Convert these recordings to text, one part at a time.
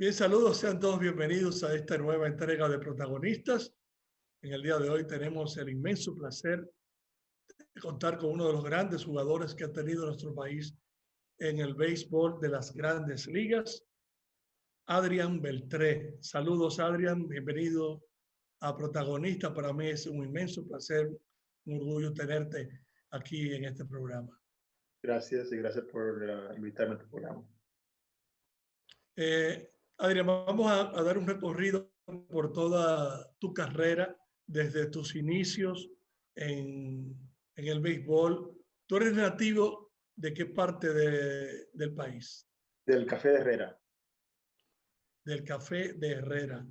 Bien, saludos, sean todos bienvenidos a esta nueva entrega de Protagonistas. En el día de hoy tenemos el inmenso placer de contar con uno de los grandes jugadores que ha tenido nuestro país en el béisbol de las grandes ligas, Adrián Beltré. Saludos, Adrián, bienvenido a Protagonistas. Para mí es un inmenso placer, un orgullo tenerte aquí en este programa. Gracias y gracias por invitarme a tu programa. Adrián, vamos a dar un recorrido por toda tu carrera, desde tus inicios en el béisbol. ¿Tú eres nativo de qué parte del país? Del Café de Herrera. Del Café de Herrera.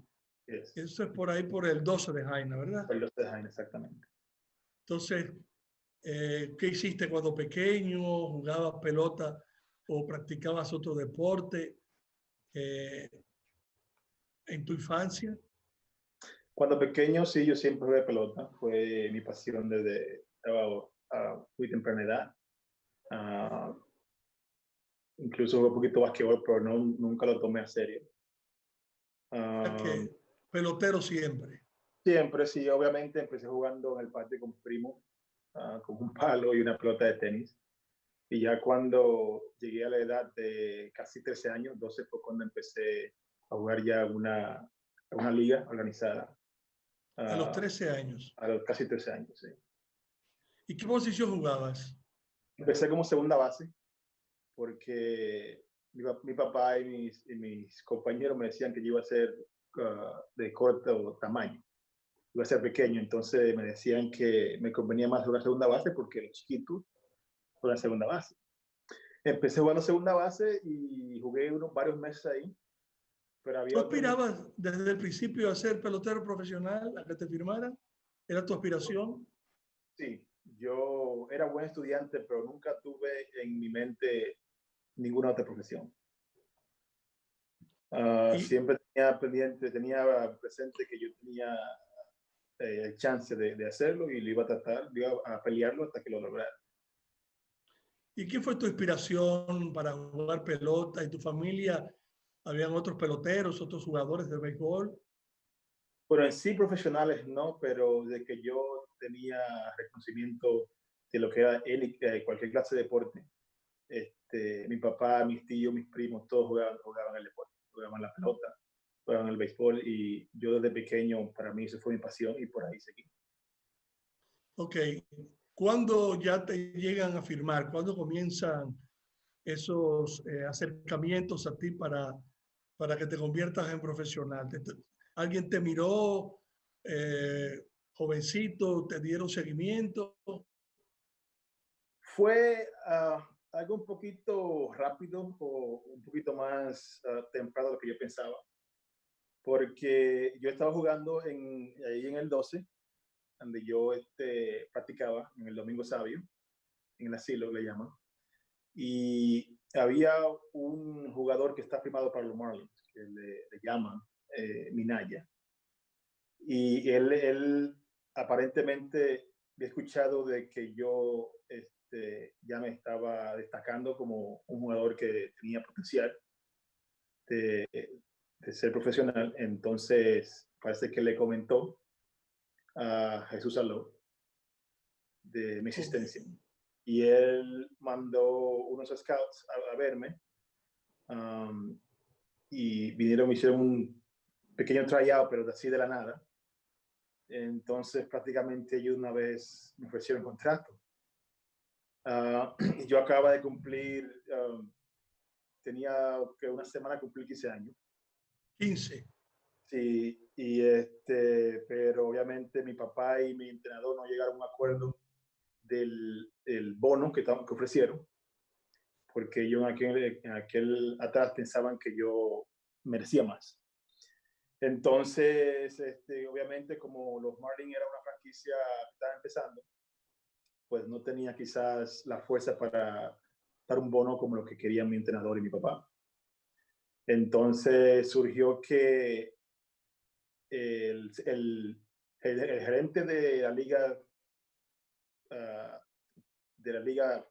Yes. Eso es por ahí, por el 12 de Jaina, ¿verdad? Por el 12 de Jaina, exactamente. Entonces, ¿qué hiciste cuando pequeño? ¿Jugabas pelota o practicabas otro deporte en tu infancia? Cuando pequeño, sí, yo siempre jugué pelota. Fue mi pasión desde muy temprana edad. Incluso jugué un poquito de basquetbol, pero nunca lo tomé a serio. Que pelotero siempre. Siempre, sí. Obviamente empecé jugando en el patio con primo, con un palo y una pelota de tenis. Y ya cuando llegué a la edad de casi 13 años, 12, fue cuando empecé a jugar ya una liga organizada. A los 13 años. A los casi 13 años, sí. ¿Y qué posición jugabas? Empecé como segunda base, porque mi papá y mis compañeros me decían que yo iba a ser de corto tamaño, iba a ser pequeño, entonces me decían que me convenía más jugar segunda base porque los chiquitos juegan segunda base. Empecé jugando segunda base y jugué varios meses ahí. Pero había ¿Tú aspirabas desde el principio a ser pelotero profesional, a que te firmaran? ¿Era tu aspiración? Sí, yo era buen estudiante, pero nunca tuve en mi mente ninguna otra profesión. Siempre tenía presente que yo tenía el chance de hacerlo y lo iba a tratar, iba a pelearlo hasta que lo lograra. ¿Y qué fue tu inspiración para jugar pelota? ¿Y tu familia? ¿Habían otros peloteros, otros jugadores de béisbol? Bueno, en sí profesionales no, pero de que yo tenía reconocimiento de lo que era cualquier clase de deporte. Mi papá, mis tíos, mis primos, todos jugaban el deporte, jugaban la pelota, jugaban el béisbol y yo desde pequeño, para mí eso fue mi pasión y por ahí seguí. Ok. ¿Cuándo ya te llegan a firmar? ¿Cuándo comienzan esos acercamientos a ti para que te conviertas en profesional? ¿Alguien te miró jovencito? ¿Te dieron seguimiento? Fue algo un poquito rápido o un poquito más temprano de lo que yo pensaba, porque yo estaba jugando ahí en el 12, donde yo practicaba en el Domingo Sabio, en el asilo le llaman, y había un jugador que está firmado para los Marlins, que le llaman Minaya, y él aparentemente había escuchado de que yo ya me estaba destacando como un jugador que tenía potencial de, de ser profesional, entonces parece que le comentó a Jesús Aló de mi existencia. Y él mandó unos scouts a verme y vinieron, me hicieron un pequeño tryout, pero así de la nada. Entonces prácticamente ellos una vez me ofrecieron contrato. Y yo acababa de cumplir, tenía que una semana cumplir 15 años. 15. Sí, pero obviamente mi papá y mi entrenador no llegaron a un acuerdo del bono que ofrecieron, porque ellos en aquel atrás pensaban que yo merecía más. Entonces, obviamente, como los Marlins era una franquicia que estaba empezando, pues no tenía quizás la fuerza para dar un bono como lo que querían mi entrenador y mi papá. Entonces surgió que el gerente de la liga,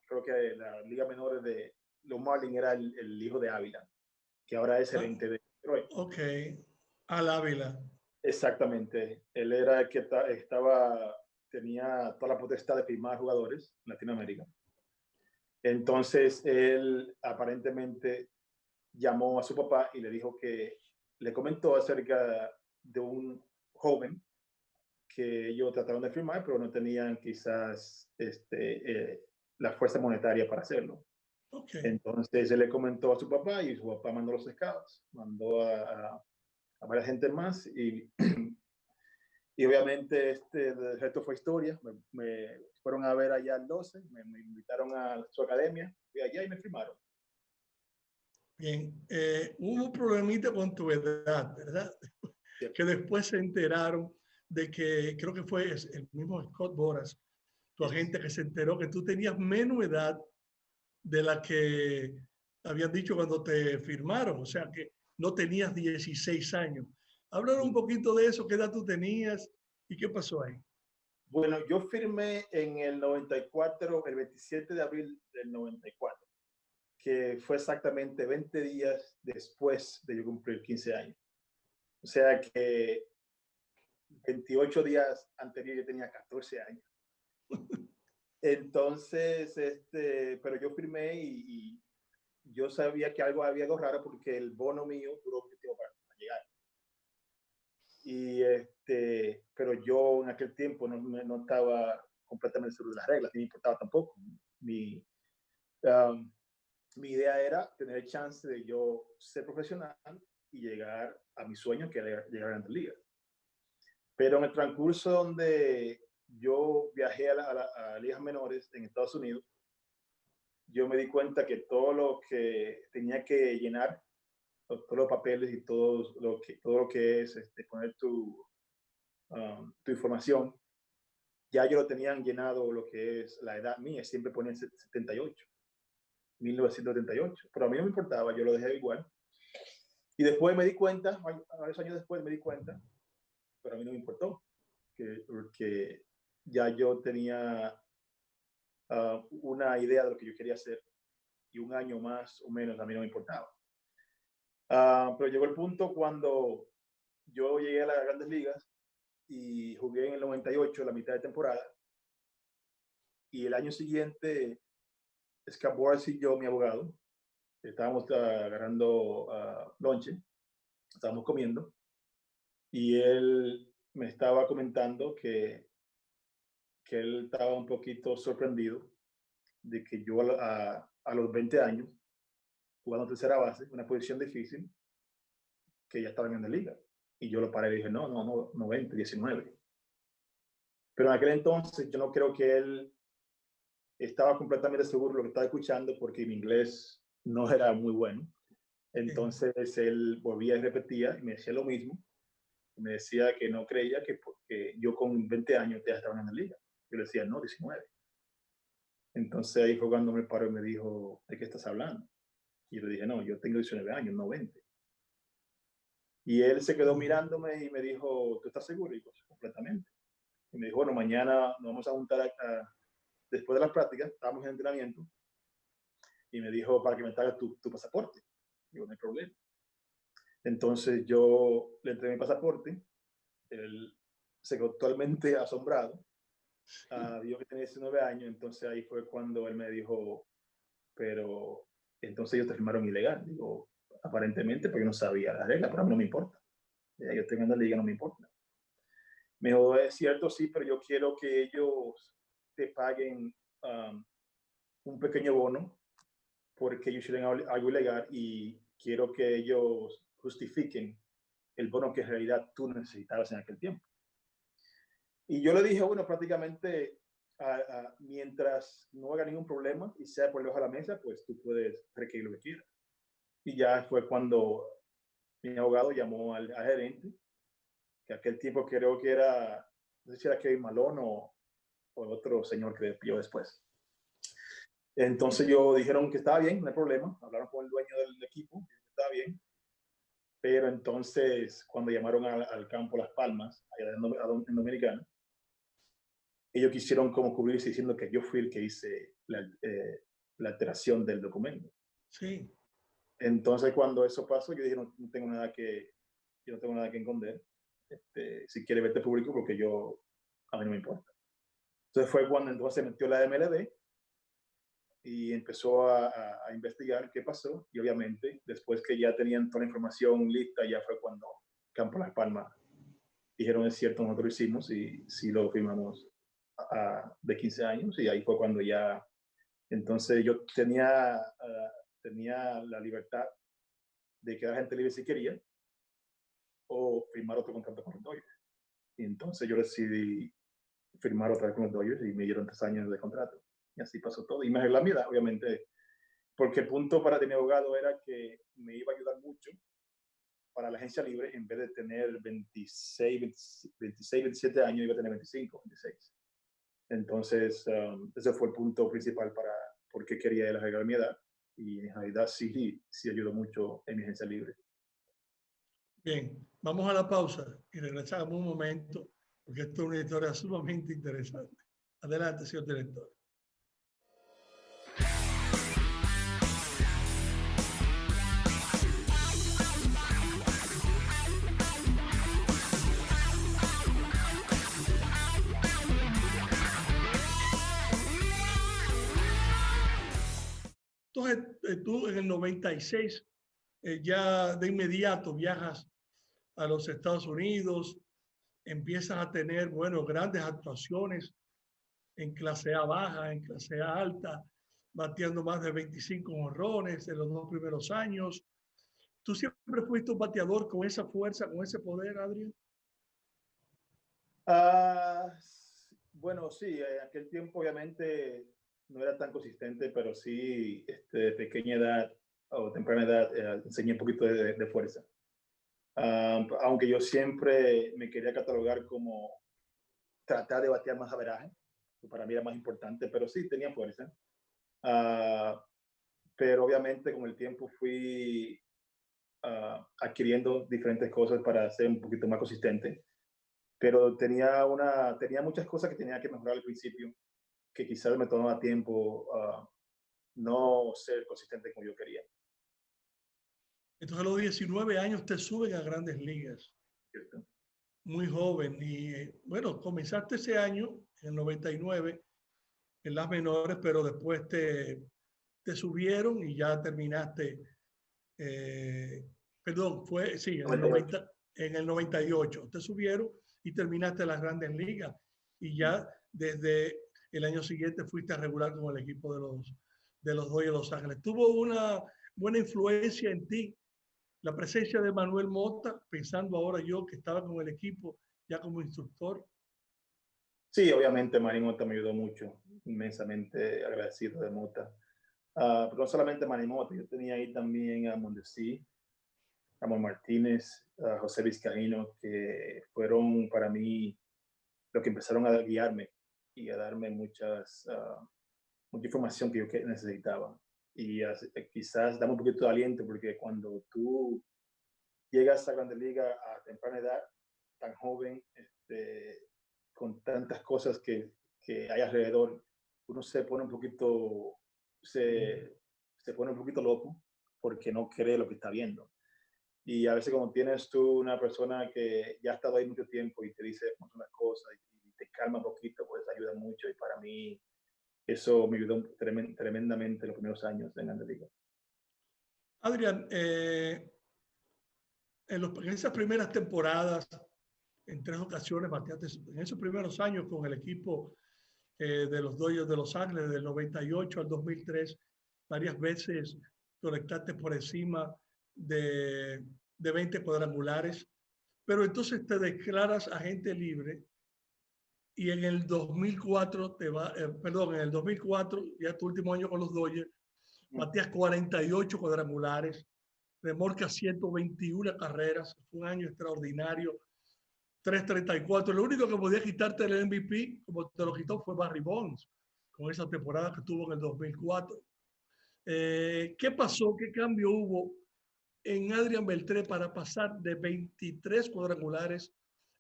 creo que la liga menor de los Marlins era el hijo de Ávila, que ahora es gerente Roy. Ok. Al Ávila. Exactamente. Él era el que tenía toda la potestad de firmar jugadores en Latinoamérica. Entonces, él aparentemente llamó a su papá y le dijo que le comentó acerca de un joven que ellos trataron de firmar, pero no tenían quizás la fuerza monetaria para hacerlo. Ok. Entonces él le comentó a su papá y su papá mandó los scouts, mandó a varias gente más y obviamente el resto fue historia. Me fueron a ver allá al 12, me invitaron a su academia, fui allá y me firmaron. Bien. Hubo un problemita con tu edad, ¿verdad? Cierto. Que después se enteraron de que, creo que fue el mismo Scott Boras, tu Yes. agente, que se enteró que tú tenías menos edad de la que habían dicho cuando te firmaron, o sea que no tenías 16 años. Hablar un poquito de eso, qué edad tú tenías y qué pasó ahí. Bueno, yo firmé en el 94, el 27 de abril del 94, que fue exactamente 20 días después de yo cumplir 15 años. O sea que 28 días anterior yo tenía 14 años. Entonces, pero yo firmé y yo sabía que había algo raro porque el bono mío duró mucho tiempo para llegar. Y pero yo en aquel tiempo no estaba completamente seguro de las reglas, ni me importaba tampoco. Mi, um, mi idea era tener el chance de yo ser profesional y llegar a mi sueño, que era llegar a Grandes Ligas. Pero en el transcurso donde yo viajé a ligas menores en Estados Unidos, yo me di cuenta que todo lo que tenía que llenar, todos los papeles y todo lo que es poner tu información, ya yo lo tenían llenado lo que es la edad mía, siempre ponía 78, 1978, pero a mí no me importaba, yo lo dejé igual. Y después me di cuenta, varios años después me di cuenta, pero a mí no me importó, porque ya yo tenía una idea de lo que yo quería hacer y un año más o menos a mí no me importaba. Pero llegó el punto cuando yo llegué a las Grandes Ligas y jugué en el 98, la mitad de temporada, y el año siguiente, Scott y yo, mi abogado, estábamos agarrando lonche, estábamos comiendo, y él me estaba comentando que él estaba un poquito sorprendido de que yo a los 20 años, jugando tercera base, una posición difícil, que ya estaba en la liga. Y yo lo paré y dije, no 20, 19. Pero en aquel entonces yo no creo que él estaba completamente seguro de lo que estaba escuchando porque mi inglés no era muy bueno. Entonces él volvía y repetía y me decía lo mismo. Me decía que no creía que porque yo con 20 años ya estaba en la liga. Yo le decía, no, 19. Entonces ahí fue cuando me paró y me dijo, ¿de qué estás hablando? Y yo le dije, no, yo tengo 19 años, no 20. Y él se quedó mirándome y me dijo, ¿tú estás seguro? Y yo, completamente. Y me dijo, bueno, mañana nos vamos a juntar después de las prácticas, estábamos en entrenamiento, y me dijo, para que me traigas tu pasaporte. Y yo, no hay problema. Entonces yo le entregué mi pasaporte, él se quedó totalmente asombrado, vio que tenía 19 años, entonces ahí fue cuando él me dijo, pero entonces ellos te firmaron ilegal. Digo, aparentemente, porque yo no sabía las reglas, pero a mí no me importa. Ya yo tengo en la liga, no me importa. Me dijo, es cierto, sí, pero yo quiero que ellos te paguen un pequeño bono porque ellos hicieron algo ilegal y quiero que ellos justifiquen el bono que en realidad tú necesitabas en aquel tiempo. Y yo le dije, bueno, prácticamente mientras no haga ningún problema y sea por debajo de la mesa, pues tú puedes requerir lo que quieras. Y ya fue cuando mi abogado llamó al gerente, que aquel tiempo creo que era, no sé si era Kevin Malone o otro señor que despidió después. Entonces yo dijeron que estaba bien, no hay problema. Hablaron con el dueño del equipo, estaba bien. Pero entonces, cuando llamaron al campo Las Palmas, allá en Dominicana, ellos quisieron como cubrirse diciendo que yo fui el que hice la alteración del documento. Sí. Entonces, cuando eso pasó, yo dije, no tengo nada que, yo no tengo nada que esconder. Si quiere verte público, porque a mí no me importa. Entonces fue cuando entonces se metió la MLB y empezó a investigar qué pasó. Y obviamente, después que ya tenían toda la información lista, ya fue cuando Campo Las Palmas dijeron, es cierto, nosotros lo hicimos y sí lo firmamos de 15 años. Y ahí fue cuando ya, entonces yo tenía la libertad de quedar gente libre si quería o firmar otro contrato con los Dodgers. Y entonces yo decidí firmar otra vez con los Dodgers y me dieron 3 años de contrato. Y así pasó todo. Y me arreglé la vida, obviamente, porque el punto para tener abogado era que me iba a ayudar mucho para la agencia libre. En vez de tener 26, 27 años, iba a tener 25, 26. Entonces, ese fue el punto principal para por qué quería él arreglar mi edad. Y en realidad sí ayudó mucho en mi agencia libre. Bien, vamos a la pausa y regresamos un momento, porque esto es una historia sumamente interesante. Adelante, señor director. Entonces, tú en el 96 ya de inmediato viajas a los Estados Unidos, empiezas a tener, bueno, grandes actuaciones en clase A baja, en clase A alta, bateando más de 25 jonrones en los 2 primeros años. ¿Tú siempre fuiste un bateador con esa fuerza, con ese poder, Adrián? Bueno, sí, en aquel tiempo obviamente no era tan consistente, pero sí, de pequeña edad o temprana edad, enseñé un poquito de fuerza. Aunque yo siempre me quería catalogar como tratar de batear más averaje, que para mí era más importante, pero sí tenía fuerza. Pero obviamente con el tiempo fui adquiriendo diferentes cosas para ser un poquito más consistente. Pero tenía muchas cosas que tenía que mejorar al principio, que quizás me tomaba tiempo no ser consistente como yo quería. Entonces a los 19 años te suben a Grandes Ligas. ¿Cierto? Muy joven. Y bueno, comenzaste ese año, en el 99, en las menores, pero después te subieron y ya terminaste. Perdón, fue, sí, en el 98 te subieron y terminaste las Grandes Ligas. Y ya desde el año siguiente fuiste a regular con el equipo de los Dodgers de Los Ángeles. ¿Tuvo una buena influencia en ti la presencia de Manuel Mota, pensando ahora yo que estaba con el equipo ya como instructor? Sí, obviamente Manny Mota me ayudó mucho, inmensamente agradecido de Mota. Pero no solamente Manny Mota, yo tenía ahí también a Mondesi, Ramón Martínez, a José Vizcaíno, que fueron para mí lo que empezaron a guiarme y a darme mucha información que yo necesitaba. Y quizás dame un poquito de aliento, porque cuando tú llegas a Grande Liga a temprana edad, tan joven, con tantas cosas que hay alrededor, uno se pone un poquito, se pone un poquito loco porque no cree lo que está viendo. Y a veces como tienes tú una persona que ya ha estado ahí mucho tiempo y te dice unas cosas y te calma un poquito, pues ayuda mucho. Y para mí eso me ayudó tremendamente los primeros años en Grande Liga. Adrián, en esas primeras temporadas, en 3 ocasiones, bateaste en esos primeros años con el equipo de los Dodgers de Los Ángeles, del 98 al 2003, varias veces conectaste por encima de 20 cuadrangulares, pero entonces te declaras agente libre y en el 2004 en el 2004, ya tu último año con los Dodgers, bateas 48 cuadrangulares, remolcas 121 carreras, fue un año extraordinario, 3.34. Lo único que podía quitarte el MVP, como te lo quitó, fue Barry Bonds, con esa temporada que tuvo en el 2004. ¿Qué pasó? ¿Qué cambio hubo en Adrián Beltré para pasar de 23 cuadrangulares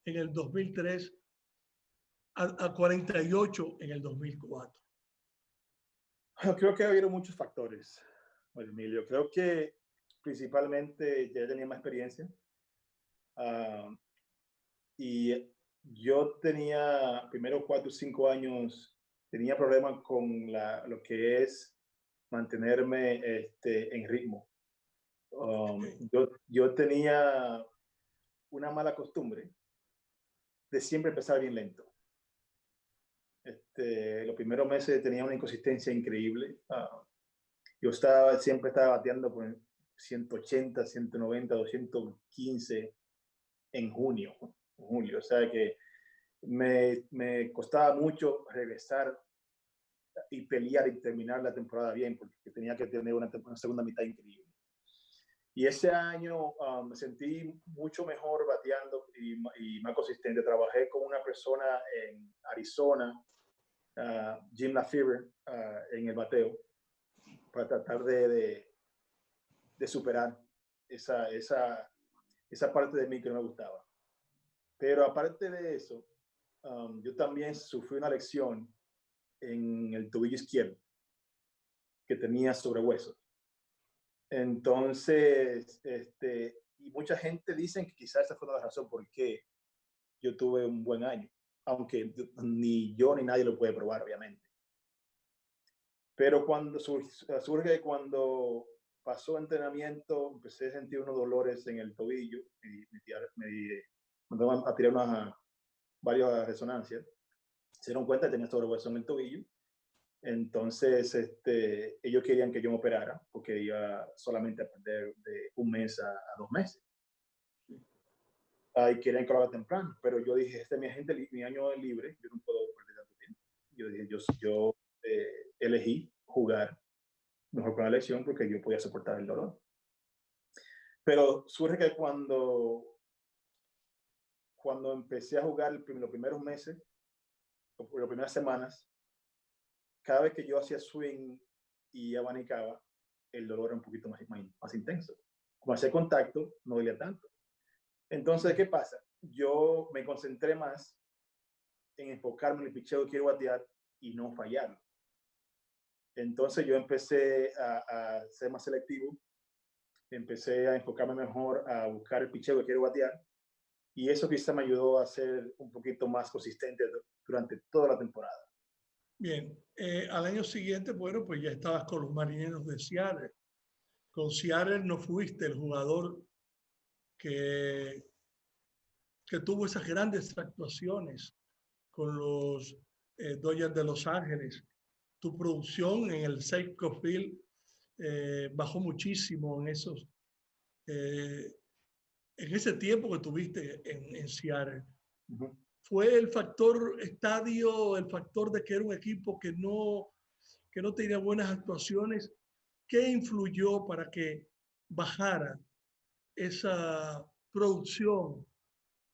en el 2003 a 48 en el 2004? Creo que ha habido muchos factores, Emilio. Creo que principalmente ya tenía más experiencia. Y yo tenía, primero 4 o 5 años, tenía problemas con lo que es mantenerme en ritmo. Yo tenía una mala costumbre de siempre empezar bien lento. Los primeros meses tenía una inconsistencia increíble. Yo siempre estaba bateando por 180, 190, 215 en junio. O sea que me costaba mucho regresar y pelear y terminar la temporada bien, porque tenía que tener una segunda mitad increíble. Y ese año me sentí mucho mejor bateando y más consistente. Trabajé con una persona en Arizona, Jim LaFever, en el bateo, para tratar de superar esa parte de mí que no me gustaba. Pero aparte de eso, yo también sufrí una lesión en el tobillo izquierdo que tenía sobrehuesos. Entonces, y mucha gente dice que quizás esa fue la razón por qué yo tuve un buen año, aunque ni yo ni nadie lo puede probar, obviamente. Pero cuando surge cuando pasó entrenamiento, empecé a sentir unos dolores en el tobillo y me mandaban a tirar varias resonancias. Se dieron cuenta que tenía sobrehueso en el tobillo. Entonces, ellos querían que yo me operara porque iba solamente a perder de 1 mes a 2 meses. Y querían que lo haga temprano, pero yo dije, este es mi año libre, yo no puedo perder tanto tiempo. Yo dije, yo elegí jugar mejor con la lesión porque yo podía soportar el dolor. Pero surge que cuando empecé a jugar los primeros meses, o las primeras semanas, cada vez que yo hacía swing y abanicaba, el dolor era un poquito más intenso. Como hacía contacto, no dolía tanto. Entonces, ¿qué pasa? Yo me concentré más en enfocarme en el picheo que quiero batear y no fallarlo. Entonces, yo empecé a ser más selectivo, empecé a enfocarme mejor a buscar el picheo que quiero batear, y eso quizá me ayudó a ser un poquito más consistente durante toda la temporada. Bien, al año siguiente, bueno, pues ya estabas con los Marineros de Seattle. Con Seattle no fuiste el jugador que tuvo esas grandes actuaciones con los Dodgers de Los Ángeles. Tu producción en el Safeco Field bajó muchísimo en ese tiempo que tuviste en Seattle. Uh-huh. ¿Fue el factor estadio, el factor de que era un equipo que no tenía buenas actuaciones? ¿Qué influyó para que bajara esa producción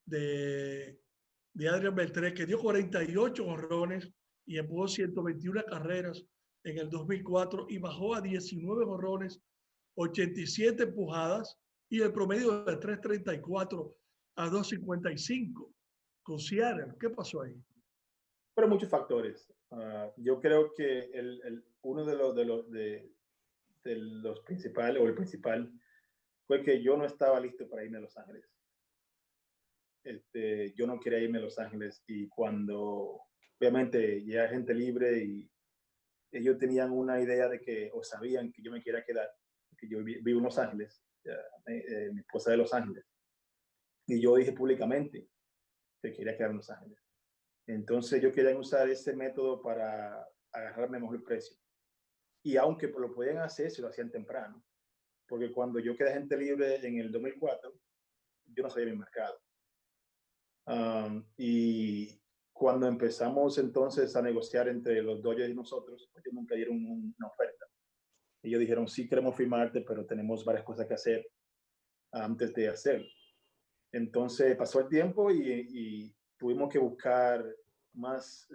de Adrián Beltré, que dio 48 jonrones y empujó 121 carreras en el 2004 y bajó a 19 jonrones, 87 empujadas y el promedio de 3.34 a 2.55 con Seattle? ¿Qué pasó ahí? Pero muchos factores. Yo creo que uno de los principales, o el principal, fue que yo no estaba listo para irme a Los Ángeles. Yo no quería irme a Los Ángeles, y cuando obviamente ya gente libre y ellos tenían una idea de que, o sabían que yo me quería quedar, que yo vivo en Los Ángeles, mi esposa de Los Ángeles, y yo dije públicamente que quería quedar en Los Ángeles. Entonces yo quería usar ese método para agarrarme mejor precio. Y aunque lo podían hacer, se lo hacían temprano. Porque cuando yo quedé agente libre en el 2004, yo no sabía mi mercado. Y cuando empezamos entonces a negociar entre los Dodgers y nosotros, ellos nunca dieron una oferta. Ellos dijeron, sí queremos firmarte, pero tenemos varias cosas que hacer antes de hacerlo. Entonces pasó el tiempo y tuvimos que buscar más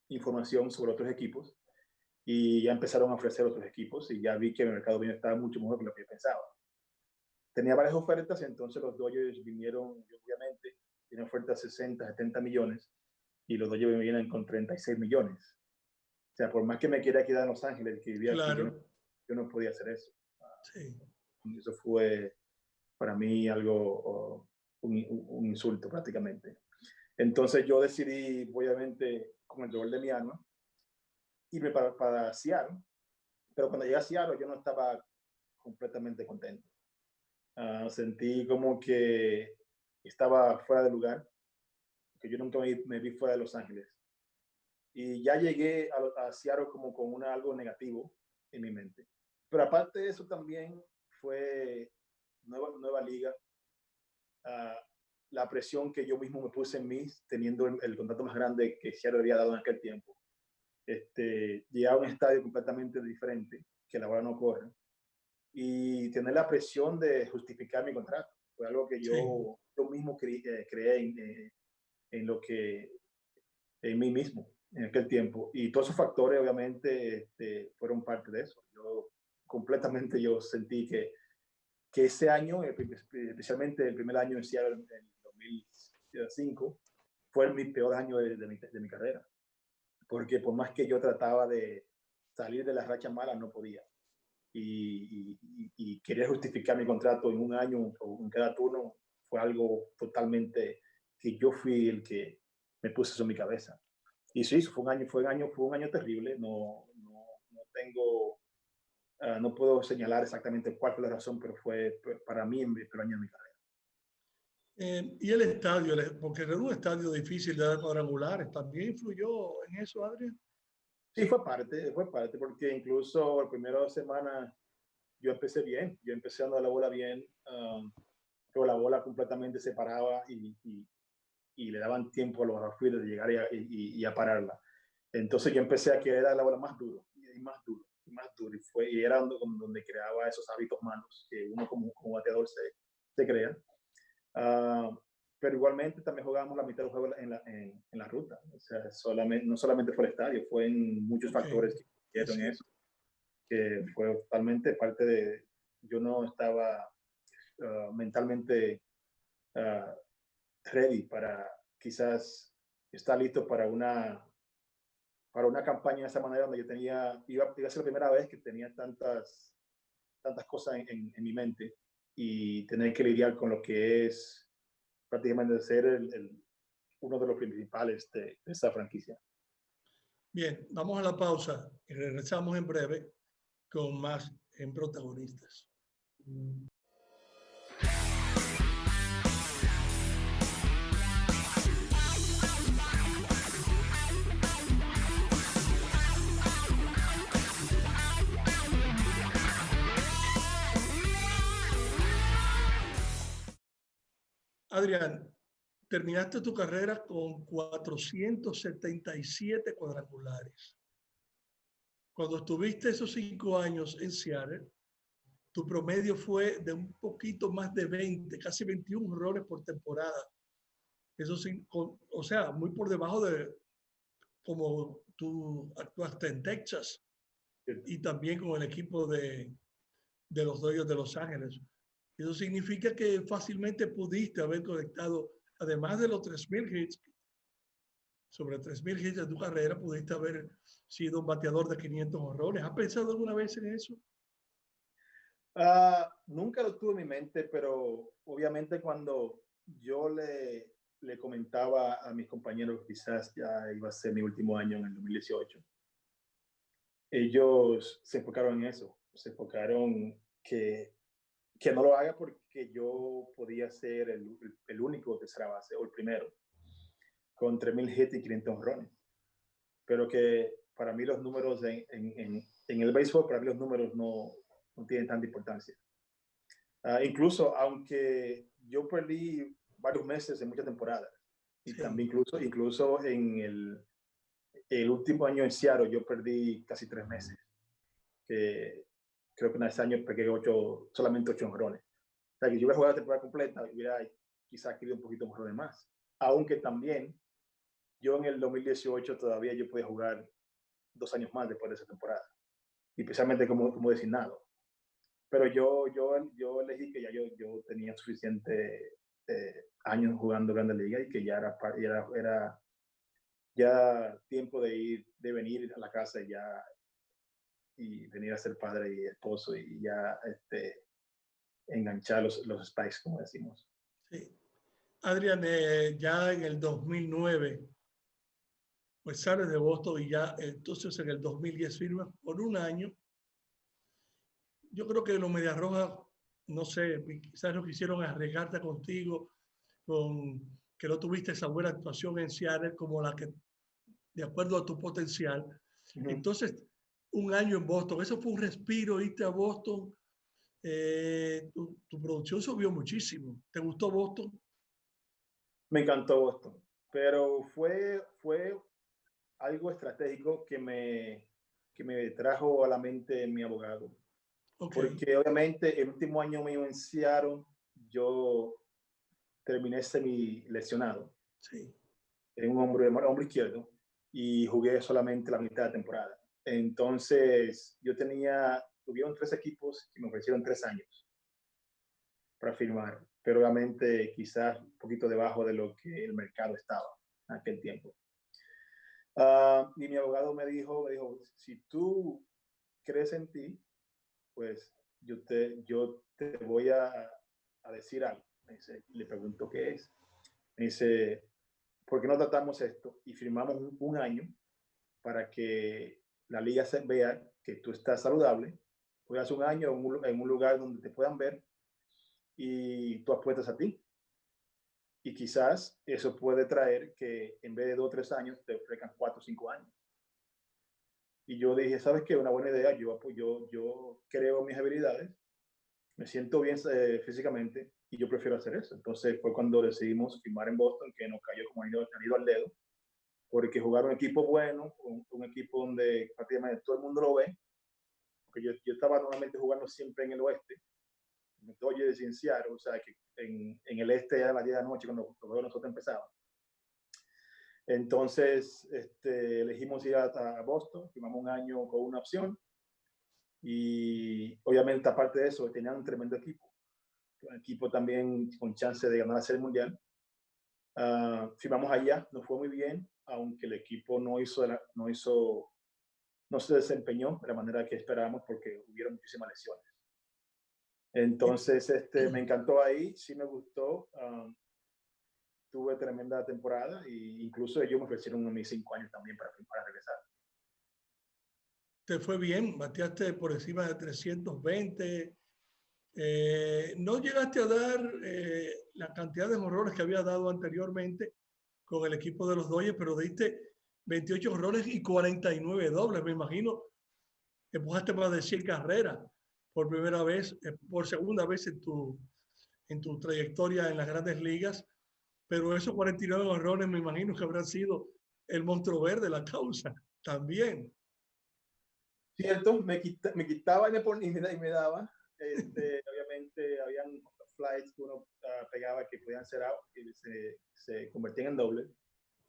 información sobre otros equipos, y ya empezaron a ofrecer otros equipos, y ya vi que el mercado bien estaba mucho mejor que lo que yo pensaba. Tenía varias ofertas, y entonces los Dodgers vinieron, obviamente, tienen ofertas 60, 70 millones, y los Dodgers vienen con 36 millones. O sea, por más que me quiera quedar en Los Ángeles, que vivía Claro. aquí, yo no podía hacer eso. Sí. Eso fue para mí algo, un insulto prácticamente. Entonces yo decidí, obviamente, con el dolor de mi alma, irme para Seattle, pero cuando llegué a Seattle yo no estaba completamente contento. Sentí como que estaba fuera de lugar, que yo nunca me vi fuera de Los Ángeles. Y ya llegué a Seattle como con algo negativo en mi mente. Pero aparte de eso también fue nueva liga, uh, la presión que yo mismo me puse en mí, teniendo el contrato más grande que Seattle había dado en aquel tiempo. Llegar a un estadio completamente diferente, que la bola no corre, y tener la presión de justificar mi contrato. Fue algo que yo mismo creé en mí mismo en aquel tiempo. Y todos esos factores obviamente fueron parte de eso. Yo sentí que ese año, especialmente el primer año en Seattle en 2005, fue mi peor año de mi carrera. Porque por más que yo trataba de salir de las rachas malas, no podía. Y querer justificar mi contrato en un año o en cada turno fue algo totalmente que yo fui el que me puse eso en mi cabeza. Y sí, fue un año terrible. No tengo, no puedo señalar exactamente cuál fue la razón, pero fue para mí el peor año de mi carrera. Y el estadio, porque era un estadio difícil de dar cuadrangulares, ¿también influyó en eso, Adrián? Sí, fue parte, porque incluso la primera semana yo empecé bien, yo empecé dando la bola bien, pero la bola completamente se paraba y le daban tiempo a los outfielders de llegar y a pararla. Entonces yo empecé a querer dar la bola más duro, y más duro, y más duro, y era donde creaba esos hábitos malos que uno como bateador se crea. Pero igualmente también jugábamos la mitad del juego en la ruta. O sea, no solamente fue el estadio, fue en muchos factores que hicieron eso, que fue totalmente parte de, yo no estaba mentalmente ready para quizás estar listo para una campaña de esa manera donde iba a ser la primera vez que tenía tantas cosas en mi mente y tener que lidiar con lo que es prácticamente ser uno de los principales de esta franquicia. Bien, vamos a la pausa y regresamos en breve con más en Protagonistas. Adrián, terminaste tu carrera con 477 cuadrangulares. Cuando estuviste esos 5 años en Seattle, tu promedio fue de un poquito más de 20, casi 21 honrones por temporada. Eso sí, o sea, muy por debajo de como tú actuaste en Texas y también con el equipo de los Dodgers de Los Ángeles. Eso significa que fácilmente pudiste haber conectado, además de los 3,000 hits, sobre 3,000 hits de tu carrera, pudiste haber sido un bateador de 500 honrones. ¿Has pensado alguna vez en eso? Nunca lo tuve en mi mente, pero obviamente cuando yo le comentaba a mis compañeros que quizás ya iba a ser mi último año en el 2018, ellos se enfocaron en eso, se enfocaron que no lo haga porque yo podía ser el único tercera base o el primero con 3,000 hits y 500 honrones, pero que para mí los números en el béisbol, para mí los números no tienen tanta importancia. Incluso, aunque yo perdí varios meses en muchas temporadas, y también incluso en el último año en Seattle, yo perdí casi 3 meses. Creo que en ese año pegué solamente 8 honrones. O sea, que yo hubiera jugado la temporada completa, hubiera quizás querido un poquito más de más. Aunque también, yo en el 2018 todavía yo podía jugar 2 años más después de esa temporada, y especialmente como designado. Pero yo elegí que ya yo tenía suficiente años jugando Grandes Ligas y que ya era ya tiempo de venir a la casa y ya y venir a ser padre y esposo y ya enganchar los spikes, como decimos. Sí. Adrián, ya en el 2009, pues sales de Boston y ya entonces en el 2010 firmas por un año. Yo creo que los Medias Rojas, no sé, quizás no quisieron arriesgarte contigo, con que no tuviste esa buena actuación en Seattle como la que, de acuerdo a tu potencial. Entonces, un año en Boston, eso fue un respiro, irte a Boston. Tu producción subió muchísimo. ¿Te gustó Boston? Me encantó Boston, pero fue algo estratégico que me trajo a la mente mi abogado. Okay. Porque obviamente el último año mío en Seattle, yo terminé semi lesionado. Sí. En un hombro izquierdo y jugué solamente la mitad de temporada. Entonces, tuvieron 3 equipos que me ofrecieron 3 años para firmar, pero obviamente quizás un poquito debajo de lo que el mercado estaba en aquel tiempo. Y mi abogado me dijo, si tú crees en ti, pues yo te voy a decir algo. Le pregunto qué es. Me dice, ¿por qué no tratamos esto y firmamos un año para que la liga se vea que tú estás saludable? Juegas un año en un lugar donde te puedan ver y tú apuestas a ti. Y quizás eso puede traer que en vez de 2 o 3 años te ofrezcan 4 o 5 años. Y yo dije, ¿sabes qué? Una buena idea. Yo creo mis habilidades, me siento bien físicamente y yo prefiero hacer eso. Entonces fue cuando decidimos firmar en Boston, que nos cayó como anillo al dedo, porque jugar un equipo bueno, un equipo donde prácticamente todo el mundo lo ve, porque yo estaba normalmente jugando siempre en el oeste, en el Dodgers y Seattle, o sea que en el este era a las 10 de la noche cuando los juegos nosotros empezaban. Entonces elegimos ir a Boston, firmamos un año con una opción y obviamente aparte de eso tenían un tremendo equipo, un equipo también con chance de ganar la Serie Mundial. Firmamos allá, nos fue muy bien, aunque el equipo no se desempeñó de la manera que esperábamos porque hubieron muchísimas lesiones. Entonces, me encantó ahí, sí me gustó. Tuve tremenda temporada e incluso ellos me ofrecieron a mis 5 años también para regresar. Te fue bien, bateaste por encima de 320. No llegaste a dar la cantidad de jonrones que había dado anteriormente con el equipo de los Dodgers, pero diste 28 jonrones y 49 dobles. Me imagino que empujaste más de 100 carreras por primera vez, por segunda vez en tu trayectoria en las grandes ligas. Pero esos 49 jonrones me imagino que habrán sido el monstruo verde, la causa también. Cierto, me quitaba y me daba. Obviamente habían flights que uno pegaba que podían ser out y se convertían en doble.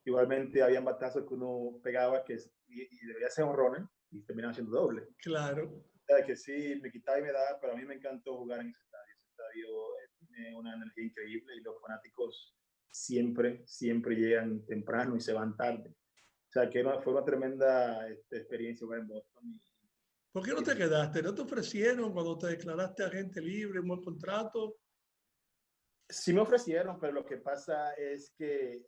Igualmente habían batazos que uno pegaba y debería ser honrones y terminaban siendo doble. Claro. O sea, que sí, me quitaba y me daba, pero a mí me encantó jugar en ese estadio. Ese estadio tiene una energía increíble y los fanáticos siempre llegan temprano y se van tarde. O sea, que fue una tremenda experiencia jugar en Boston. ¿Por qué no te quedaste? ¿No te ofrecieron cuando te declaraste agente libre, un buen contrato? Sí me ofrecieron, pero lo que pasa es que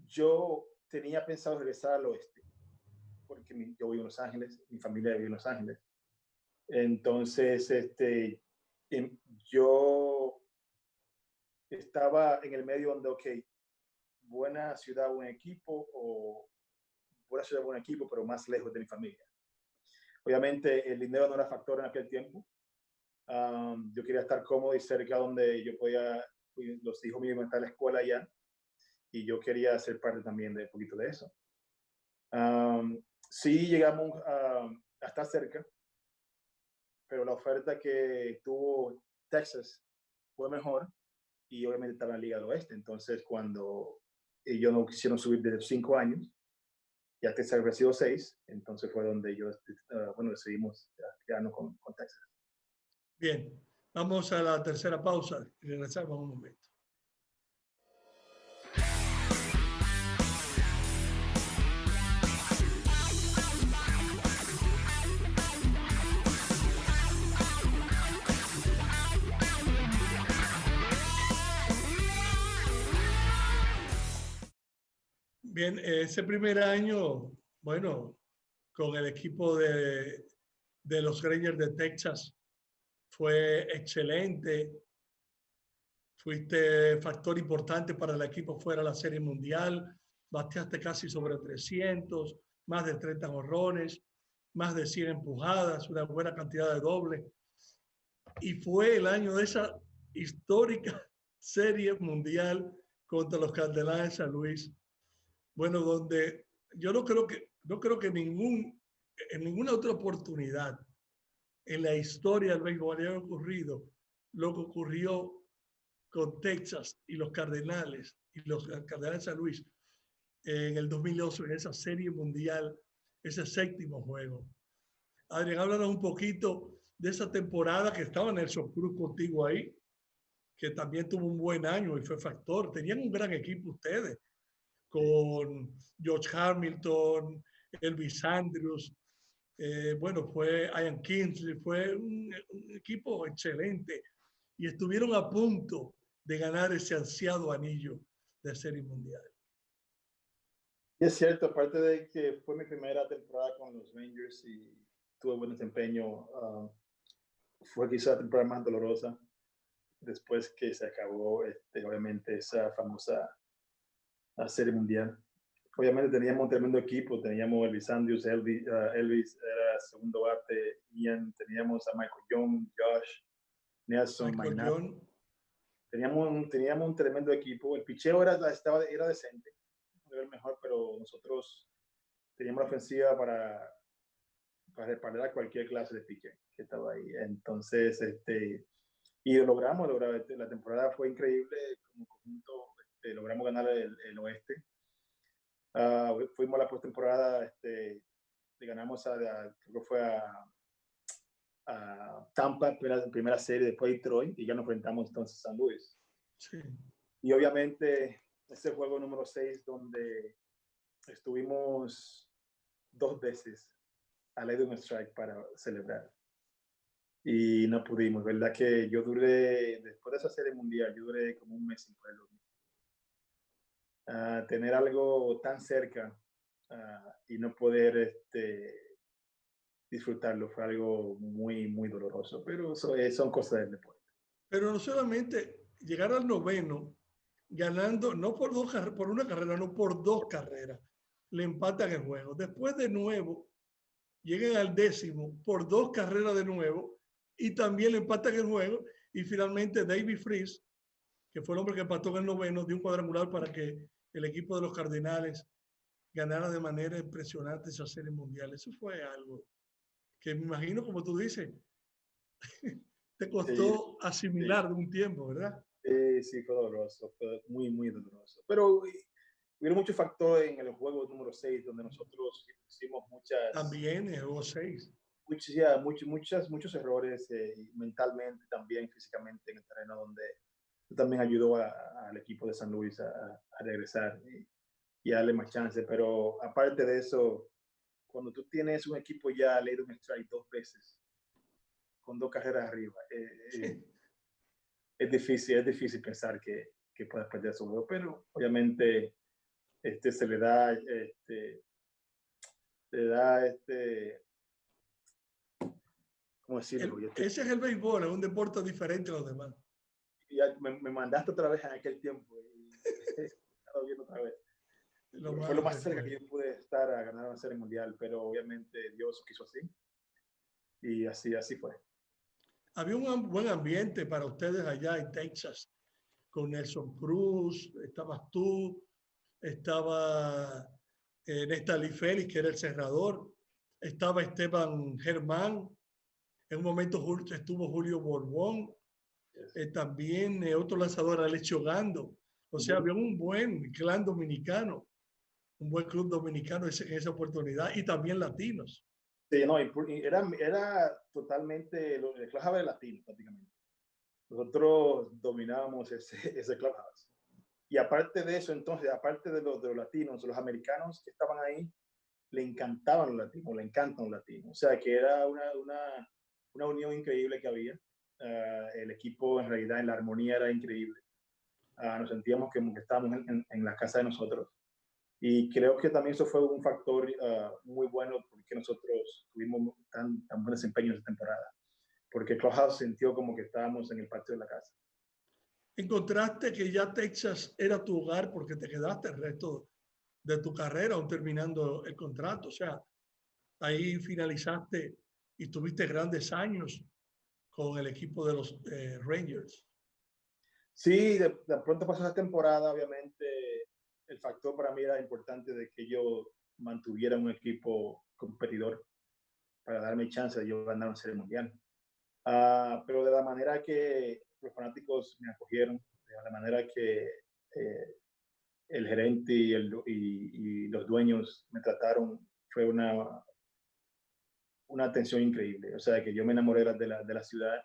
yo tenía pensado regresar al oeste, porque yo vivo en Los Ángeles, mi familia vive en Los Ángeles. Entonces, yo estaba en el medio donde, ok, buena ciudad, buen equipo, o buena ciudad, buen equipo, pero más lejos de mi familia. Obviamente, el dinero no era factor en aquel tiempo. Yo quería estar cómodo y cerca donde yo podía, los hijos míos iban a estar en la escuela allá, y yo quería ser parte también de un poquito de eso. Sí llegamos a estar cerca, pero la oferta que tuvo Texas fue mejor y obviamente estaba en la Liga del Oeste. Entonces, cuando ellos no quisieron subir de 5 años, ya Texas había sido 6, entonces fue donde decidimos quedarnos con Texas. Bien, vamos a la tercera pausa y regresamos un momento. Bien, ese primer año, bueno, con el equipo de los Rangers de Texas fue excelente. Fuiste factor importante para el equipo fuera de la Serie Mundial. Bateaste casi sobre 300, más de 30 jonrones, más de 100 empujadas, una buena cantidad de dobles. Y fue el año de esa histórica Serie Mundial contra los Cardenales de San Luis. Bueno, donde yo no creo que en ninguna otra oportunidad en la historia del béisbol haya ocurrido lo que ocurrió con Texas y los Cardenales y los Cardenales de San Luis en el 2012 en esa Serie Mundial, ese séptimo juego. Adrián, háblanos un poquito de esa temporada que estaba Nelson Cruz contigo ahí, que también tuvo un buen año y fue factor. Tenían un gran equipo ustedes, con George Hamilton, Elvis Andrews, bueno, fue Ian Kingsley, fue un equipo excelente y estuvieron a punto de ganar ese ansiado anillo de Serie Mundial. Y es cierto, aparte de que fue mi primera temporada con los Rangers y tuve buen desempeño, fue quizá la temporada más dolorosa después que se acabó, obviamente, esa famosa Serie Mundial. Obviamente teníamos un tremendo equipo, teníamos Elvis Andrews, Elvis era segundo bate, Ian, teníamos a Michael Young, Josh, Nelson, Maynard. Teníamos un tremendo equipo. El picheo era decente, no era el mejor, pero nosotros teníamos la ofensiva para respaldar a cualquier clase de pique que estaba ahí. Entonces, y lo logramos. La temporada fue increíble como conjunto. Logramos ganar el oeste. Fuimos a la postemporada, le ganamos creo que fue a Tampa, primera serie, después Detroit, y ya nos enfrentamos entonces a San Luis. Sí. Y obviamente ese juego número 6 donde estuvimos 2 veces a ley de un strike para celebrar. Y no pudimos, ¿verdad? Que yo duré, después de esa serie mundial, yo duré como un mes sin poder dormir. Tener algo tan cerca y no poder disfrutarlo fue algo muy, muy doloroso, pero son cosas del deporte. Pero no solamente llegar al noveno, ganando, no por una carrera, no por 2 carreras, le empatan el juego. Después de nuevo, llegan al 10º por 2 carreras de nuevo y también le empatan el juego. Y finalmente David Freese, que fue el hombre que empató en el noveno, dio un cuadrangular para que el equipo de los Cardenales ganara de manera impresionante esa serie mundial. Eso fue algo que me imagino, como tú dices, te costó Sí, asimilar de un tiempo, ¿verdad? sí, fue doloroso, fue muy, muy doloroso. Pero hubo muchos factores en el juego número 6 donde nosotros hicimos También hubo 6. muchos errores mentalmente, también físicamente en el terreno, donde también ayudó al equipo de San Luis a regresar y a darle más chance. Pero aparte de eso, cuando tú tienes un equipo ya leído un strike 2 veces, con 2 carreras arriba, Sí. es difícil pensar que puedas perder su juego, pero obviamente se le da, ¿cómo decirlo? Ese es el béisbol, es un deporte diferente a los demás. Ya me mandaste otra vez en aquel tiempo y estaba viendo otra vez. Fue lo más cerca que yo pude estar a ganar una serie mundial, pero obviamente Dios quiso así y así fue. Había un buen ambiente para ustedes allá en Texas, con Nelson Cruz, estabas tú, estaba Nestalí Félix, que era el cerrador, estaba Esteban Germán, en un momento estuvo Julio Borbón, también otro lanzador, Alessio Gando. O sea, había un buen clan dominicano, un buen club dominicano en esa oportunidad y también latinos. Sí, no, era totalmente el clubhouse latino prácticamente. Nosotros dominábamos ese clubhouse. Y aparte de eso, entonces, aparte de los latinos, los americanos que estaban ahí, le encantaban los latinos, le encantan los latinos. O sea, que era una unión increíble que había. El equipo, en realidad, en la armonía era increíble. Nos sentíamos que estábamos en la casa de nosotros. Y creo que también eso fue un factor muy bueno porque nosotros tuvimos tan buen desempeño esta temporada. Porque Clubhouse sintió como que estábamos en el patio de la casa. ¿Encontraste que ya Texas era tu hogar porque te quedaste el resto de tu carrera aún terminando el contrato? O sea, ahí finalizaste y tuviste grandes años con el equipo de los Rangers. Sí, de pronto pasó esa temporada, obviamente el factor para mí era importante de que yo mantuviera un equipo competidor para darme chance de yo ganar un serie mundial. Pero de la manera que los fanáticos me acogieron, de la manera que el gerente y los dueños me trataron, fue una atención increíble. O sea, que yo me enamoré de la ciudad.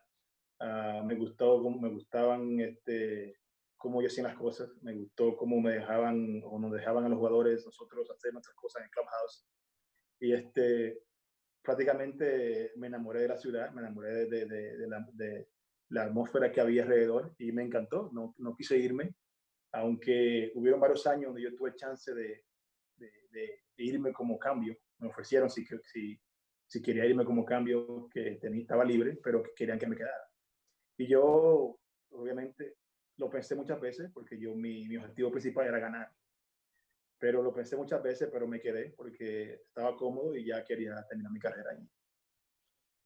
Me gustó, me gustaban cómo yo hacían las cosas. Me gustó cómo me dejaban o nos dejaban a los jugadores nosotros hacer nuestras cosas en Clubhouse. Y prácticamente me enamoré de la ciudad, me enamoré de la atmósfera que había alrededor y me encantó. No quise irme, aunque hubieron varios años donde yo tuve chance de irme como cambio. Me ofrecieron si quería irme como cambio, que estaba libre, pero que querían que me quedara. Y yo, obviamente, lo pensé muchas veces porque mi objetivo principal era ganar. Pero lo pensé muchas veces, pero me quedé porque estaba cómodo y ya quería terminar mi carrera ahí.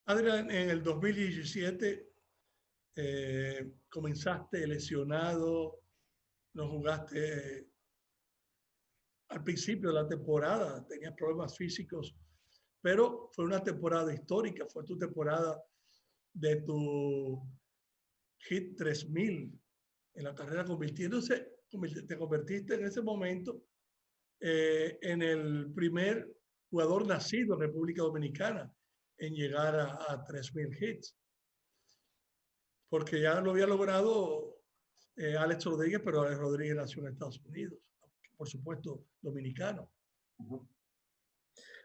Adrián, en el 2017 comenzaste lesionado, no jugaste al principio de la temporada, tenías problemas físicos, pero fue una temporada histórica, fue tu temporada de tu hit 3000 en la carrera, te convertiste en ese momento en el primer jugador nacido en República Dominicana en llegar a 3000 hits, porque ya lo había logrado Alex Rodríguez, pero Alex Rodríguez nació en Estados Unidos, por supuesto, dominicano.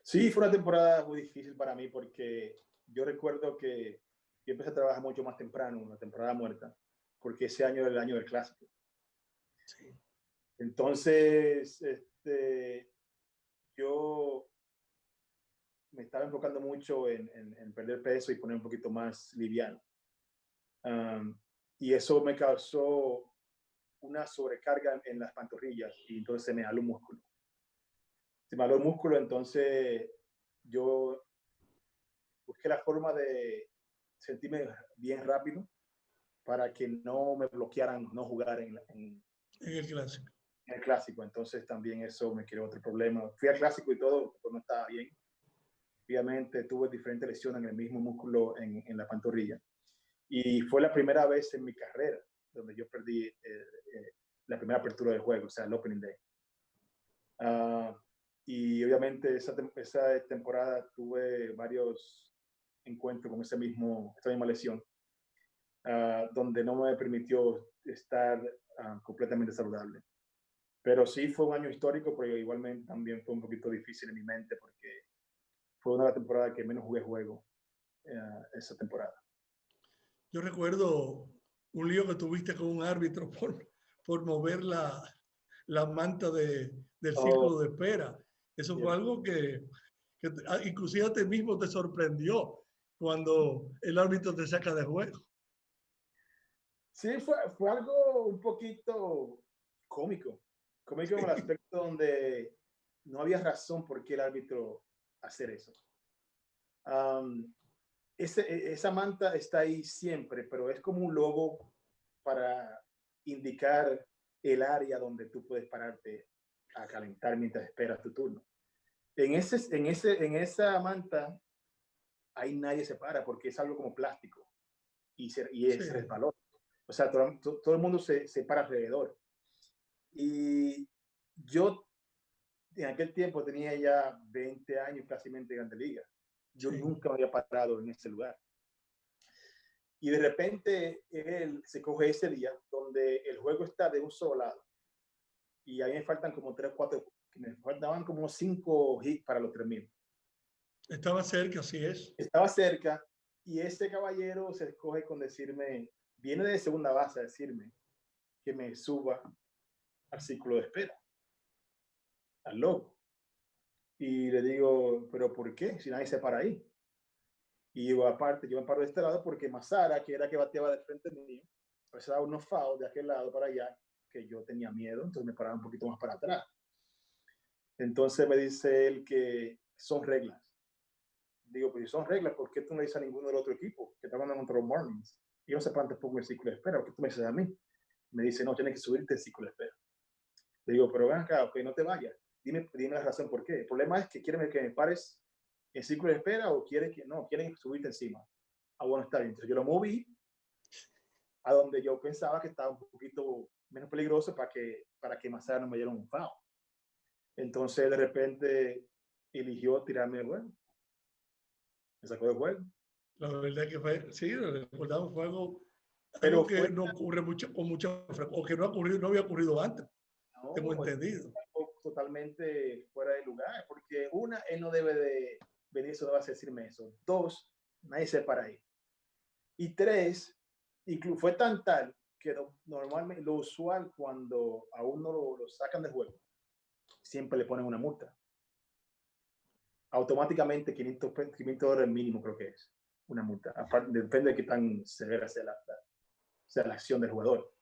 Sí, fue una temporada muy difícil para mí porque yo recuerdo que yo empecé a trabajar mucho más temprano, una temporada muerta, porque ese año era el año del clásico. Sí. Entonces, yo me estaba enfocando mucho en perder peso y poner un poquito más liviano. Y eso me causó una sobrecarga en las pantorrillas y entonces se me jaló un músculo. Se me jaló el músculo, entonces yo busqué la forma de sentirme bien rápido para que no me bloquearan no jugar en el clásico. En el clásico. Entonces también eso me creó otro problema. Fui al clásico y todo, pero no estaba bien. Obviamente tuve diferentes lesiones en el mismo músculo en la pantorrilla. Y fue la primera vez en mi carrera donde yo perdí la primera apertura del juego, o sea, el opening day. Y obviamente esa temporada tuve varios encuentros con esta misma lesión, donde no me permitió estar completamente saludable. Pero sí fue un año histórico, pero igualmente también fue un poquito difícil en mi mente porque fue una de las temporadas que menos jugué juego esa temporada. Yo recuerdo un lío que tuviste con un árbitro por mover la manta del círculo de espera. Eso fue algo que inclusive a ti mismo te sorprendió cuando el árbitro te saca de juego. Sí, fue algo un poquito cómico en el aspecto donde no había razón por qué el árbitro hacer eso. Esa manta está ahí siempre, pero es como un logo para indicar el área donde tú puedes pararte a calentar mientras esperas tu turno. En esa manta, ahí nadie se para porque es algo como plástico y es resbaloso. O sea, todo el mundo se para alrededor. Y yo en aquel tiempo tenía ya 20 años casi en Grande Liga. Yo nunca me había parado en ese lugar. Y de repente él se coge ese día donde el juego está de un solo lado. Y a mí me faltan como 3 o 4, me faltaban como 5 hits para los 3000. Estaba cerca, así es. Estaba cerca y ese caballero se escoge con decirme, viene de segunda base a decirme que me suba al círculo de espera. al logo. Y le digo, ¿pero por qué? Si nadie se para ahí. Y digo, aparte, yo me paro de este lado porque Mazara, que era que bateaba de frente mío, pues daba unos fouls de aquel lado para allá, que yo tenía miedo, entonces me paraba un poquito más para atrás. Entonces me dice él que son reglas. Digo, pues si son reglas, ¿por qué tú no dices a ninguno del otro equipo que está jugando contra los Marlins? Y no se paran tampoco en el círculo de espera, ¿por qué tú me dices a mí? Me dice, no, tienes que subirte el círculo de espera. Le digo, pero ven acá, ok, no te vayas. Dime la razón por qué. El problema es que quieren que me pares en círculo de espera o quieren subirte encima. Ah, bueno, está bien. Entonces yo lo moví a donde yo pensaba que estaba un poquito menos peligroso para que Mazara no me diera un foul. Entonces de repente eligió tirarme el juego. Me sacó del juego. La verdad que fue, sí, recordamos, fue algo Pero que fue no ocurre mucho, con mucha frecuencia, o que no, no había ocurrido antes, tengo no, entendido. totalmente fuera de lugar, porque una, él no debe de venir, no va a decirme eso. Dos, nadie se para ahí. Y tres, incluso fue tan tal que normalmente lo usual cuando a uno lo sacan de juego, siempre le ponen una multa. Automáticamente $500 mínimo creo que es una multa. Aparte, depende de qué tan severa sea la acción del jugador.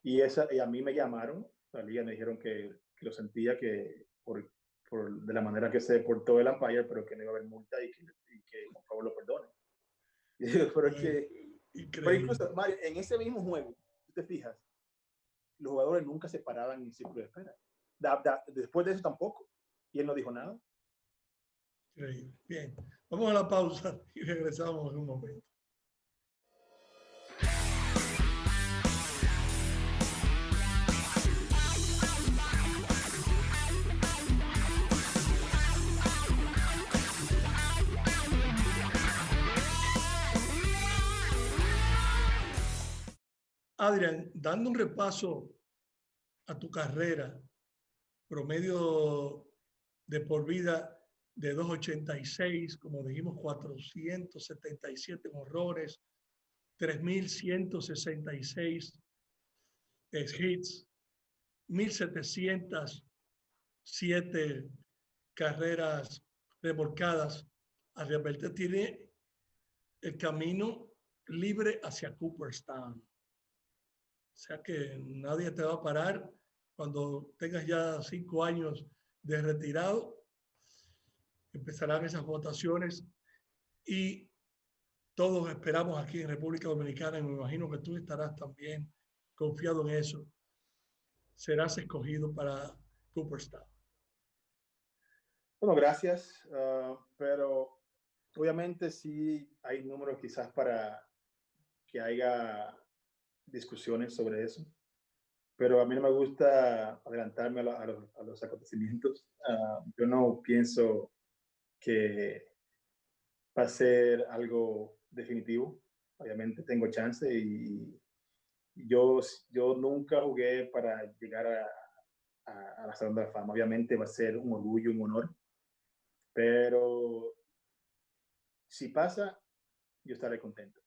Y a mí me llamaron, la liga me dijeron que lo sentía que de la manera que se portó el umpire, pero que no iba a haber multa y que por favor lo perdone. Pero incluso, Mario, en ese mismo juego, tú te fijas, los jugadores nunca se paraban en círculo de espera. Después de eso tampoco. Y él no dijo nada. Increíble. Bien, vamos a la pausa y regresamos en un momento. Adrián, dando un repaso a tu carrera, promedio de por vida de 2.86, como dijimos, 477 horrores, 3.166 hits, 1.707 carreras remolcadas. Alberto tiene el camino libre hacia Cooperstown. O sea que nadie te va a parar cuando tengas ya 5 años de retirado. Empezarán esas votaciones y todos esperamos aquí en República Dominicana, y me imagino que tú estarás también confiado en eso, serás escogido para Cooperstown. Bueno, gracias, pero obviamente sí hay números quizás para que haya discusiones sobre eso, pero a mí no me gusta adelantarme a los acontecimientos. Yo no pienso que va a ser algo definitivo. Obviamente tengo chance y yo nunca jugué para llegar a la Salón de la Fama. Obviamente va a ser un orgullo, un honor, pero si pasa, yo estaré contento.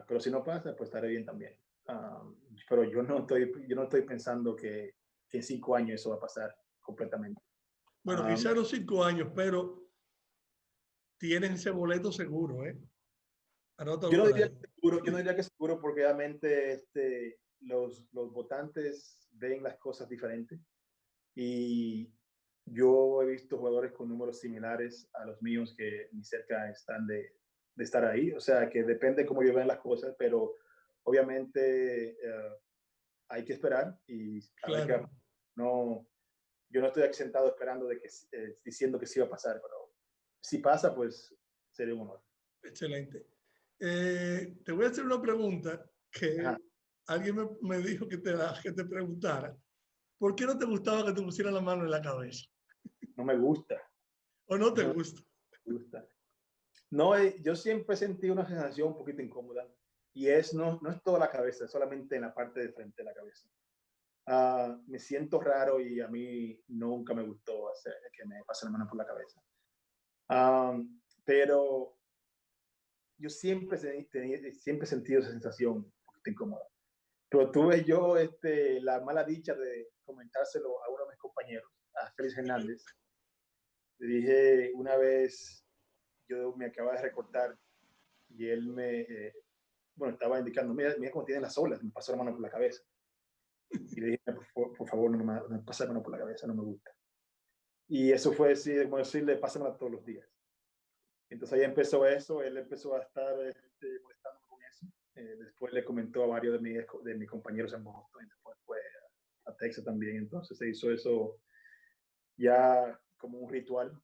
Pero si no pasa, pues estaré bien también. Pero yo no estoy pensando que en 5 años eso va a pasar completamente. Bueno, quizás los 5 años, pero tienen ese boleto seguro, ¿eh? Yo no diría que seguro porque obviamente los votantes ven las cosas diferentes y yo he visto jugadores con números similares a los míos que ni cerca están de estar ahí. O sea, que depende cómo yo vean las cosas, pero obviamente hay que esperar y a ver qué no. Yo no estoy exentado esperando diciendo que sí va a pasar, pero si pasa, pues sería un honor. Excelente. Te voy a hacer una pregunta que Ajá. alguien me dijo que te preguntara. ¿Por qué no te gustaba que te pusieran la mano en la cabeza? No me gusta. ¿O no te gusta? Me gusta. No, yo siempre sentí una sensación un poquito incómoda y no es toda la cabeza, es solamente en la parte de frente de la cabeza. Me siento raro y a mí nunca me gustó hacer que me pase la mano por la cabeza. Pero yo siempre he sentido esa sensación un poquito incómoda. Pero tuve yo la mala dicha de comentárselo a uno de mis compañeros a Félix Hernández. Le dije una vez, yo me acababa de recortar y él bueno, estaba indicando, mira cómo tiene las olas, me pasó la mano por la cabeza. Y le dije, por favor, no me pase la mano por la cabeza, no me gusta. Y eso fue como decirle, pásamela todos los días. Entonces ahí empezó eso, él empezó a estar molestándome con eso. Después le comentó a varios de mis compañeros en Boston, y después fue a Texas también. Entonces se hizo eso ya como un ritual,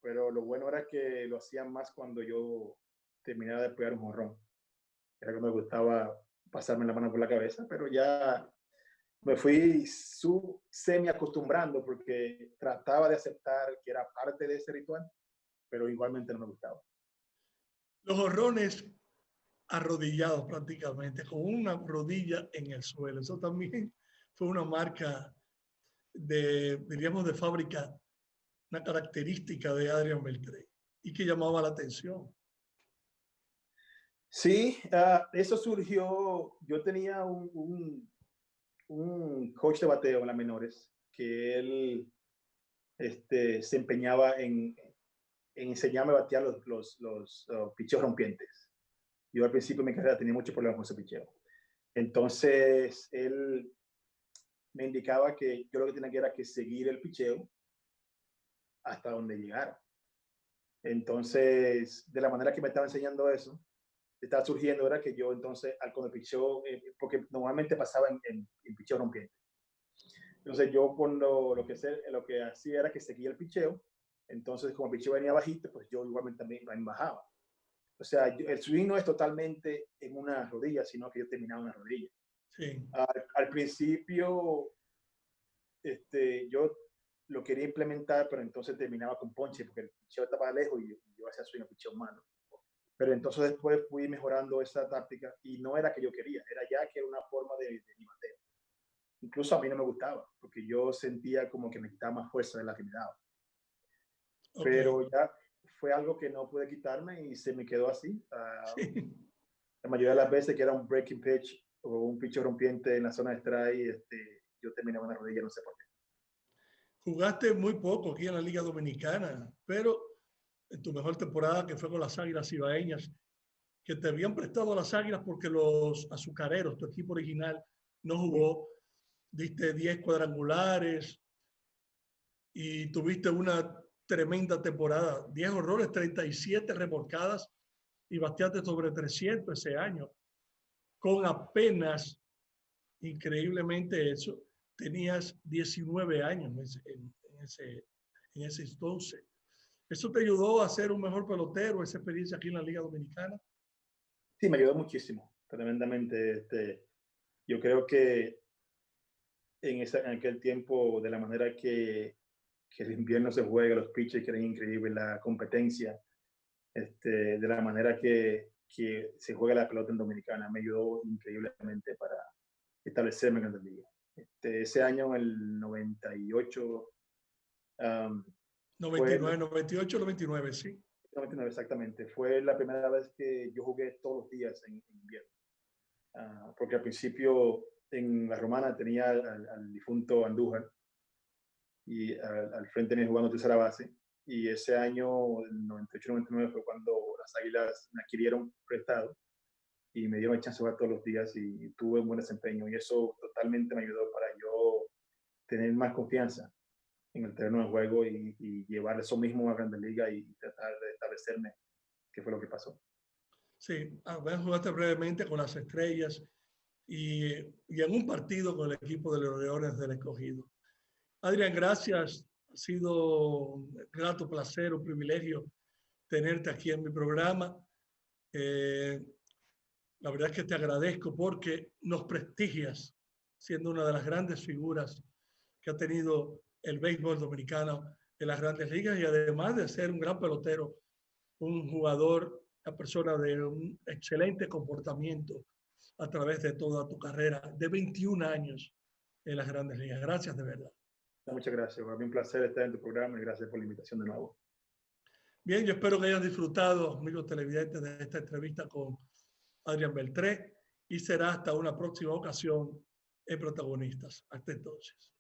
pero lo bueno era que lo hacían más cuando yo terminaba de pegar un jonrón. Era que me gustaba pasarme la mano por la cabeza, pero ya me fui semi acostumbrando porque trataba de aceptar que era parte de ese ritual, pero igualmente no me gustaba. Los jonrones arrodillados prácticamente, con una rodilla en el suelo. Eso también fue una marca diríamos, de fábrica, una característica de Adrián Beltré y que llamaba la atención. Sí, eso surgió, yo tenía un coach de bateo en las menores que él se empeñaba en enseñarme a batear los picheos rompientes. Yo al principio de mi carrera tenía muchos problemas con ese picheo. Entonces, él me indicaba que yo lo que tenía que era que seguir el picheo hasta donde llegara. Entonces, de la manera que me estaba enseñando eso, estaba surgiendo era que yo entonces, con el picheo, porque normalmente pasaba en picheo rompiente. Entonces, yo cuando lo que hacía era que seguía el picheo. Entonces, como el picheo venía bajito, pues yo igualmente también bajaba. O sea, el swing no es totalmente en una rodilla, sino que yo terminaba en una rodilla. Sí. Al principio, yo lo quería implementar, pero entonces terminaba con ponche, porque el picheo estaba lejos y yo hacía swing a picheo malo. Pero entonces después fui mejorando esa táctica y no era que yo quería, era ya que era una forma de mi bateo. Incluso a mí no me gustaba, porque yo sentía como que me quitaba más fuerza de la que me daba. Okay. Pero ya fue algo que no pude quitarme y se me quedó así. Sí. La mayoría de las veces que era un breaking pitch o un pitch rompiente en la zona de strike, yo terminaba en la rodilla, no sé por qué. Jugaste muy poco aquí en la Liga Dominicana, pero en tu mejor temporada, que fue con las Águilas Cibaeñas, que te habían prestado las Águilas porque los Azucareros, tu equipo original, no jugó, diste 10 cuadrangulares y tuviste una tremenda temporada, 10 honrones, 37 remolcadas y bateaste sobre 300 ese año, con apenas, increíblemente eso, tenías 19 años en ese entonces. ¿Eso te ayudó a ser un mejor pelotero, esa experiencia aquí en la Liga Dominicana? Sí, me ayudó muchísimo, tremendamente. Yo creo que en aquel tiempo, de la manera que el invierno se juega, los pitchers que eran increíbles, la competencia, de la manera que se juega la pelota en Dominicana, me ayudó increíblemente para establecerme en la liga. Ese año, el 98, 99, 98, 99, sí. 99, exactamente. Fue la primera vez que yo jugué todos los días en invierno. Porque al principio en la Romana tenía al difunto Andújar y al frente venía jugando tercera base. Y ese año, el 98-99, fue cuando las Águilas me adquirieron prestado y me dieron el chance de jugar todos los días y tuve un buen desempeño. Y eso totalmente me ayudó para yo tener más confianza en el terreno de juego y llevar eso mismo a Grandes Ligas y tratar de establecerme, qué fue lo que pasó. Sí, jugaste brevemente con las Estrellas y en un partido con el equipo de los Leones del Escogido. Adrián, gracias. Ha sido un grato placer, un privilegio tenerte aquí en mi programa. La verdad es que te agradezco porque nos prestigias siendo una de las grandes figuras que ha tenido el béisbol dominicano en las grandes ligas y además de ser un gran pelotero, un jugador, una persona de un excelente comportamiento a través de toda tu carrera de 21 años en las grandes ligas. Gracias de verdad. Muchas gracias. Fue un placer estar en tu programa y gracias por la invitación de nuevo. Bien, yo espero que hayan disfrutado, amigos televidentes, de esta entrevista con Adrián Beltré y será hasta una próxima ocasión en Protagonistas. Hasta entonces.